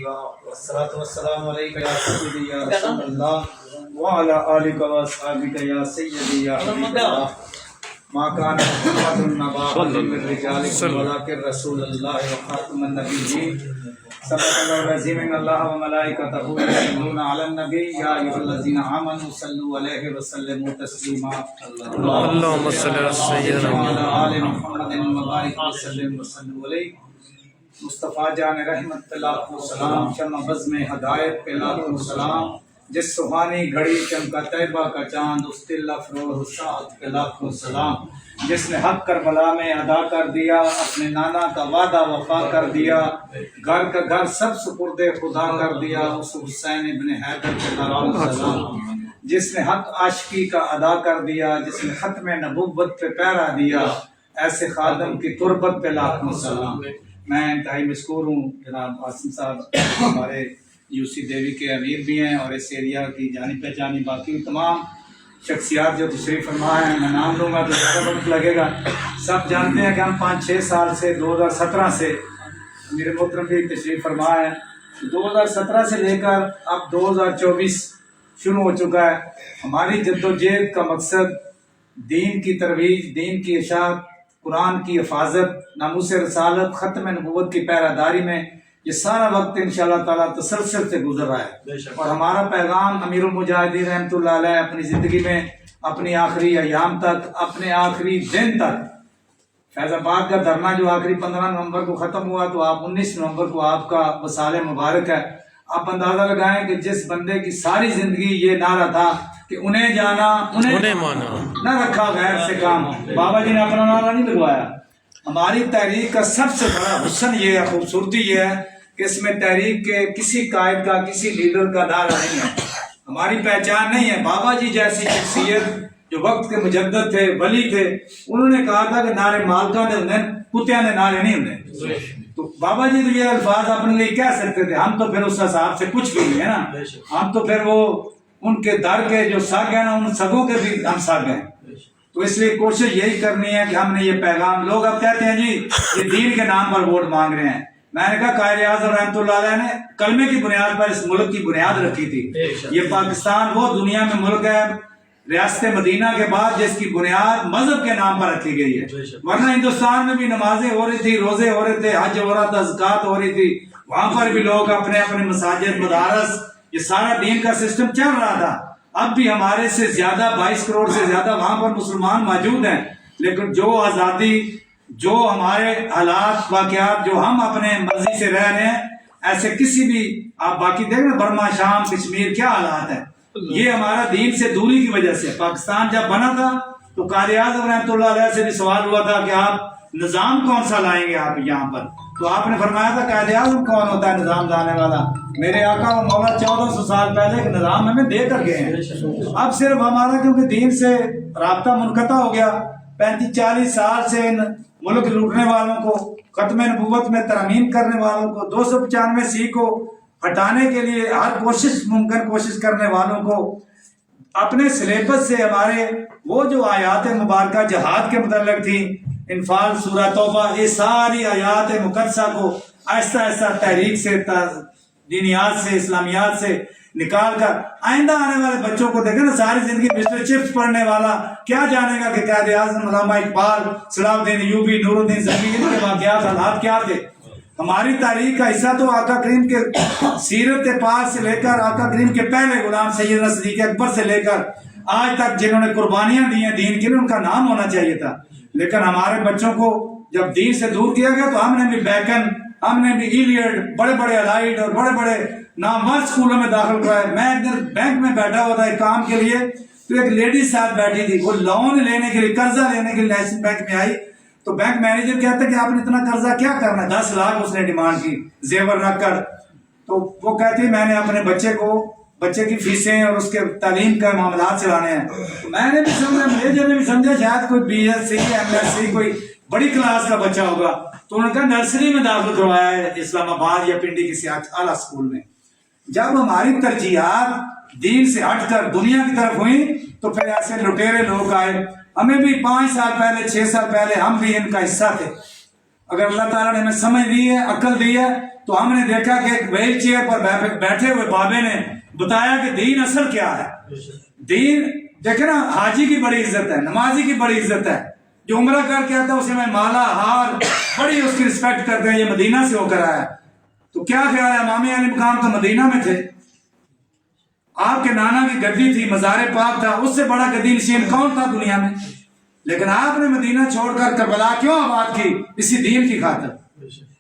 والصلاة والسلام عليك يا سيدي يا رسول الله وعلى آلك وأصحابك يا سيدي يا حبيب الله ما كان محمد نبا أحد من رجالكم ولكن رسول الله وخاتم النبيين سبق الله العظيم إن الله وملائكته يصلون على النبي يا أيها الذين آمنوا صلوا عليه وسلموا تسليما اللهم صل على سيدنا وعلى آل محمد وبارك وسلم وصلوا عليه مصطفیٰ جان رحمت پہ لاکھوں سلام، شمع بزم ہدایت پہ لاکھوں سلام، جس سبحانی گھڑی چمکا طیبہ کا چاند اس دل افروز سعادت پہ لاکھوں سلام، جس نے حق کربلا میں ادا کر دیا، اپنے نانا کا وعدہ وفا کر دیا، گھر کا گھر سب سپرد خدا کر دیا، اس حسین ابن حیدر پہ لاکھوں سلام، جس نے حق عاشقی کا ادا کر دیا، جس نے ختم نبوت پہ پیرا دیا، ایسے خادم کی قربت پہ لاکھوں سلام۔ میں انتہائی مشکور ہوں، جناب عاصم صاحب ہمارے یو سی دیوی کے امیر بھی ہیں، اور اس ایریا کی جانی پہچانی باقی تمام شخصیات جو تشریف فرما ہیں، میں نام لوں گا تو زیادہ وقت لگے گا۔ سب جانتے ہیں کہ ہم 5-6 سال سے 2017 سے امیر محترم بھی تشریف فرما ہے، 2017 سے لے کر اب 2024 شروع ہو چکا ہے۔ ہماری جدوجہد کا مقصد دین کی ترویج، دین کی اشاعت، قرآن کی حفاظت، ناموس رسالت، ختم نبوت کی پیراداری میں یہ سارا وقت انشاءاللہ تعالیٰ تسلسل سے گزر رہا ہے، اور ہمارا پیغام امیر المجاہدین رحمۃ اللہ علیہ اپنی زندگی میں اپنی آخری ایام تک، اپنے آخری دن تک، فیض آباد کا دھرنا جو آخری 15 نومبر کو ختم ہوا تو آپ 19 نومبر کو آپ کا وصال مبارک ہے۔ آپ اندازہ لگائیں کہ جس بندے کی ساری زندگی یہ نعرہ تھا کہ انہیں جانا انہیں مانا، نہ رکھا غیر سے کام، بابا جی نے اپنا نعرہ نہیں لگوایا۔ ہماری تحریک کا سب سے بڑا حسن یہ ہے، خوبصورتی یہ ہے کہ اس میں تحریک کے کسی قائد کا، کسی لیڈر کا نعرہ نہیں ہے، ہماری پہچان نہیں ہے۔ بابا جی جیسی شخصیت جو وقت کے مجدد تھے، ولی تھے، انہوں نے کہا تھا کہ نعرے مالکہ نے انہیں، کتیاں نے نعرے نہیں انہیں۔ تو بابا جی تو یہ الفاظ اپنے لیے کہہ سکتے تھے، ہم تو پھر اس حساب سے کچھ بھی نہیں ہے نا، ہم تو پھر وہ ان کے در کے جو سگ ہیں نا، ان سگوں کے بھی ہم سگ ہیں۔ تو اس لیے کوشش یہی کرنی ہے کہ ہم نے یہ پیغام، لوگ اب کہتے ہیں جی یہ دین کے نام پر ووٹ مانگ رہے ہیں، میں نے کہا قائد اعظم رحمۃ اللہ علیہ نے کلمے کی بنیاد پر اس ملک کی بنیاد رکھی تھی۔ یہ پاکستان وہ دنیا میں ملک ہے ریاست مدینہ کے بعد جس کی بنیاد مذہب کے نام پر رکھی گئی ہے، ورنہ ہندوستان میں بھی نمازیں ہو رہی تھی، روزے ہو رہے تھے، حج ہو رہا تھا، زکوٰۃ ہو رہی تھی، وہاں پر بھی لوگ اپنے اپنے مساجد، مدارس، یہ سارا دین کا سسٹم چل رہا تھا۔ اب بھی ہمارے سے زیادہ 22 کروڑ سے زیادہ وہاں پر مسلمان موجود ہیں، لیکن جو آزادی، جو ہمارے حالات واقعات جو ہم اپنے مرضی سے رہ رہے ہیں، ایسے کسی بھی، آپ باقی دیکھ رہے برما، شام، کشمیر کیا حالات ہیں، یہ ہمارا دین سے دوری کی وجہ سے۔ پاکستان جب بنا تھا تو قائد اعظم رحمۃ اللہ علیہ سے بھی سوال ہوا تھا کہ آپ نظام کون سا لائیں گے آپ یہاں پر، تو آپ نے فرمایا تھا قائد اعظم کون ہوتا ہے نظام لانے والا، میرے آقا و مولا 1400 سال پہلے ایک نظام ہمیں دے کر گئے ہیں۔ اب صرف ہمارا کیونکہ دین سے رابطہ منقطع ہو گیا، 35-40 سال سے ان ملک لوٹنے والوں کو، ختم نبوت میں ترمیم کرنے والوں کو، 295 کو ہٹانے کے لیے ہر ممکن کوشش کرنے والوں کو، اپنے سلیبس سے ہمارے وہ جو آیات مبارکہ جہاد کے متعلق تھی، انفال، سورہ توبہ، یہ ساری آیات مقدسہ کو آہستہ آہستہ تحریک سے، دینیات سے، اسلامیات سے نکال کر آئندہ آنے والے بچوں کو دیکھیں نا، ساری زندگی مسٹر چپس پڑھنے والا کیا جانے گا کہ قائد اعظم علامہ اقبال، صلاح الدین ایوبی، نور الدین زنگی، ان کے واقعات حالات کیا تھے۔ ہماری تاریخ کا حصہ تو آقا کریم کے سیرت پاک سے لے کر آقا کریم کے پہلے غلام سیدنا صدیق اکبر سے لے کر آج تک جنہوں نے قربانیاں دی ہیں دین کے لیے، ان کا نام ہونا چاہیے تھا، لیکن ہمارے بچوں کو جب دین سے دور کیا گیا تو ہم نے بھی بیکن، ہم نے بھی ایلیڈ، بڑے بڑے الائڈ اور بڑے بڑے نامور اسکولوں میں داخل کرائے۔ میں ایک دن بینک میں بیٹھا ہوا تھا ایک کام کے لیے، تو ایک لیڈی ساتھ بیٹھی تھی، وہ لون لینے کے لیے، قرضہ لینے کے لیے نیشنل بینک میں آئی، تو بینک مینیجر کہتا ہے کہ آپ نے اتنا قرضہ کیا کرنا ہے، 10 لاکھ اس نے ڈیمانڈ کی زیور رکھ کر۔ تو وہ کہتی میں نے اپنے بچے کی فیسیں اور اس کے تعلیم کا معاملات چلانے ہیں۔ تو میں نے بھی سمجھا، مینیجر نے بھی سمجھا شاید کوئی BSc MSc کوئی بڑی کلاس کا بچہ ہوگا، تو انہوں نے کہا نرسری میں داخل کروایا ہے اسلام آباد یا پنڈی کسی اعلیٰ اسکول میں۔ جب ہماری ترجیحات دین سے ہٹ کر دنیا کی طرف ہوئیں تو پھر ایسے لٹیرے لوگ آئے۔ ہمیں بھی 5 سال پہلے، 6 سال پہلے ہم بھی ان کا حصہ تھے۔ اگر اللہ تعالیٰ نے ہمیں سمجھ دی ہے، عقل دی ہے، تو ہم نے دیکھا کہ ایک ویل چیئر پر بیٹھے ہوئے بابے نے بتایا کہ دین اصل کیا ہے. دین دیکھیں نا، حاجی کی بڑی عزت ہے، نمازی کی بڑی عزت ہے، جو عمرہ کر کے آتا ہے اسے میں مالا ہار بڑی اس کی رسپیکٹ کرتے ہیں. یہ مدینہ سے ہو کر آیا. تو کیا خیال ہے، امام علی مقام تو مدینہ میں تھے، آپ کے نانا کی گدی تھی، مزار پاک تھا، اس سے بڑا گدی نشین کون تھا دنیا میں؟ لیکن آپ نے مدینہ چھوڑ کر کربلا کیوں آباد کی؟ اسی دین کی خاطر.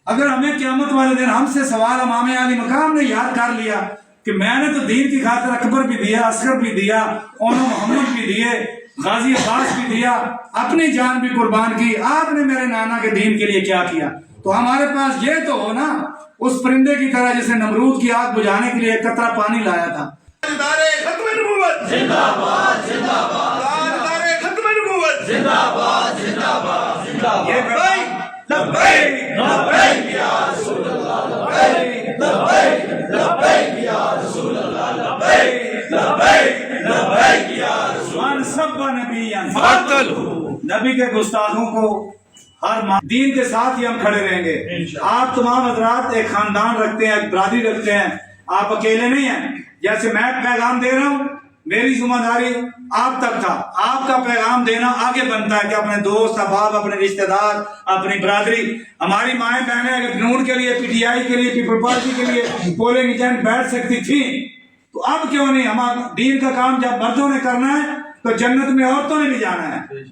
اگر ہمیں قیامت والے دن ہم سے سوال امام علی مقام نے یاد کر لیا کہ میں نے تو دین کی خاطر اکبر بھی دیا، اصغر بھی دیا، اونو محمد بھی دیے، غازی عباس بھی دیا، اپنی جان بھی قربان کی، آپ نے میرے نانا کے دین کے لیے کیا کیا؟ تو ہمارے پاس یہ تو ہو نا، اس پرندے کی طرح جسے نمرود کی آگ بجھانے کے لیے ایک قطرہ پانی لایا تھا. ختم نبوت زندہ باد، زندہ باد، ختم نبوت زندہ باد، زندہ باد، زندہ باد. لبیک لبیک لبیک یا رسول اللہ، لبیک لبیک لبیک یا رسول اللہ، لبیک لبیک لبیک یا رسول اللہ. من سب نبی نبی کے گستاخوں کو ہر دین کے ساتھ ہی ہم کھڑے رہیں گے. آپ تمام حضرات ایک خاندان رکھتے ہیں، ایک برادری رکھتے ہیں، آپ اکیلے نہیں ہیں. جیسے میں پیغام دے رہا ہوں، میری ذمہ داری آپ تک تھا، آپ کا پیغام دینا آگے بنتا ہے کہ اپنے دوست احباب، اپنے رشتہ دار، اپنی برادری. ہماری مائیں بہنیں اگر نون کے لیے، پی ٹی آئی کے لیے، پیپل پارٹی کے لیے پولنگ ایجنٹ بیٹھ سکتی تھی تو اب کیوں نہیں؟ ہمارا دین کا کام جب مردوں نے کرنا ہے تو جنت میں عورتوں نے بھی جانا ہے.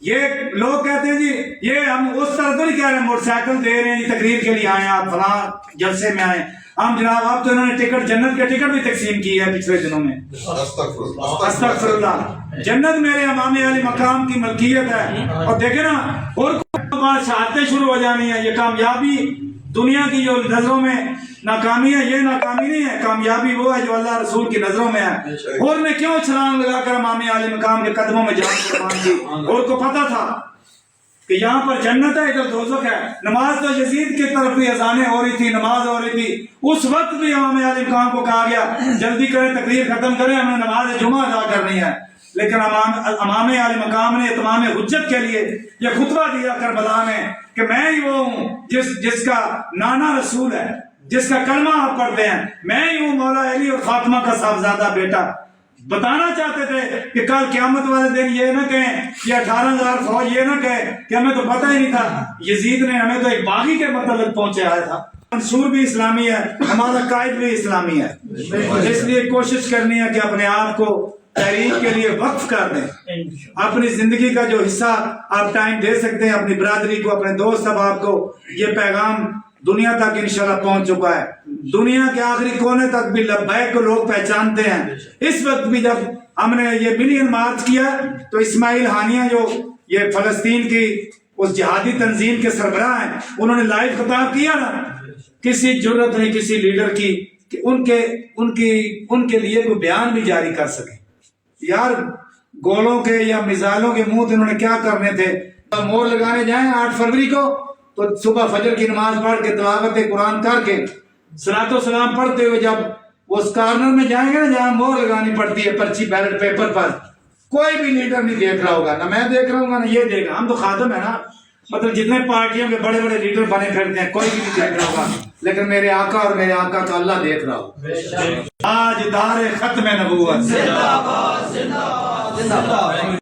یہ لوگ کہتے ہیں جی یہ ہم اس طرح تو نہیں کہہ رہے موٹر سائیکل دے رہے ہیں، تقریر کے لیے آئے ہیں، آپ فلاں جلسے میں آئے ہم جناب. اب تو انہوں نے ٹکٹ، جنت کے ٹکٹ بھی تقسیم کی ہے پچھلے دنوں میں. استغفر اللہ. جنت میرے امام علی مقام کی ملکیت ہے. اور دیکھیں نا، اور بات شہادتیں شروع ہو جانی ہے. یہ کامیابی دنیا کی جو نظروں میں ناکامی ہے، یہ ناکامی نہیں ہے، کامیابی وہ ہے جو اللہ رسول کی نظروں میں ہے. اور نے کیوں چھلانگ لگا کر امام علی مقام کے قدموں میں جان قربان کی؟ اور کو پتا تھا کہ یہاں پر جنت ہے، ادھر دوزخ ہے. نماز تو یزید کی طرف بھی اذانیں ہو رہی تھی، نماز ہو رہی تھی. اس وقت بھی امام علی مقام کو کہا گیا جلدی کریں، تقریر ختم کریں، ہمیں نماز جمعہ ادا کرنی ہے. لیکن امام علی مقام نے اتمام حجت کے لیے یہ خطبہ دیا کربلا میں کہ میں ہی وہ ہوں جس کا نانا رسول ہے، جس کا کلمہ آپ پڑھتے ہیں، میں ہی ہوں مولا علی اور فاطمہ کا صاحبزادہ بیٹا. بتانا چاہتے تھے کہ کل قیامت والے دن یہ نہ کہیں، یہ 18,000 فوج یہ نہ کہے کہ ہمیں تو پتہ ہی نہیں تھا. یزید نے ہمیں تو ایک باغی کے متعلق پہنچایا تھا. منصور بھی اسلامی ہے، ہمارا قائد بھی اسلامی ہے. اس لیے کوشش کرنی ہے کہ اپنے آپ کو تحریک کے لیے وقف کر دیں. اپنی زندگی کا جو حصہ آپ ٹائم دے سکتے ہیں اپنی برادری کو، اپنے دوست احباب کو. یہ پیغام دنیا تک انشاءاللہ پہنچ چکا ہے. دنیا کے آخری کونے تک بھی لبیک کو لوگ پہچانتے ہیں. اس وقت بھی جب ہم نے یہ ملین مارچ کیا تو اسماعیل ہانیہ جو یہ فلسطین کی اس جہادی تنظیم کے سربراہ ہیں، انہوں نے لائیو خطاب کیا نا. کسی جرت نہیں کسی لیڈر کی کہ ان کے لیے کوئی بیان بھی جاری کر سکے. یار گولوں کے یا میزائلوں کے منہ انہوں نے کیا کرنے تھے؟ مور لگانے جائیں 8 فروری کو تو صبح فجر کی نماز پڑھ کے تلاوت قرآن کر کے صلاۃ و سلام پڑھتے ہوئے جب اس کارنر میں جائیں گے نا جہاں مور لگانی پڑتی ہے پرچی بیلٹ پیپر پر، کوئی بھی لیڈر نہیں دیکھ رہا ہوگا، نہ میں دیکھ رہا ہوں گا نہ یہ دیکھ رہا. ہم تو خادم ہے نا، مطلب جتنے پارٹیوں کے بڑے بڑے لیڈر بنے پھرتے ہیں کوئی بھی نہیں دیکھ رہا ہوگا، لیکن میرے آقا اور میرے آقا کا اللہ دیکھ رہا ہوگا. آج دار ختم نبوت.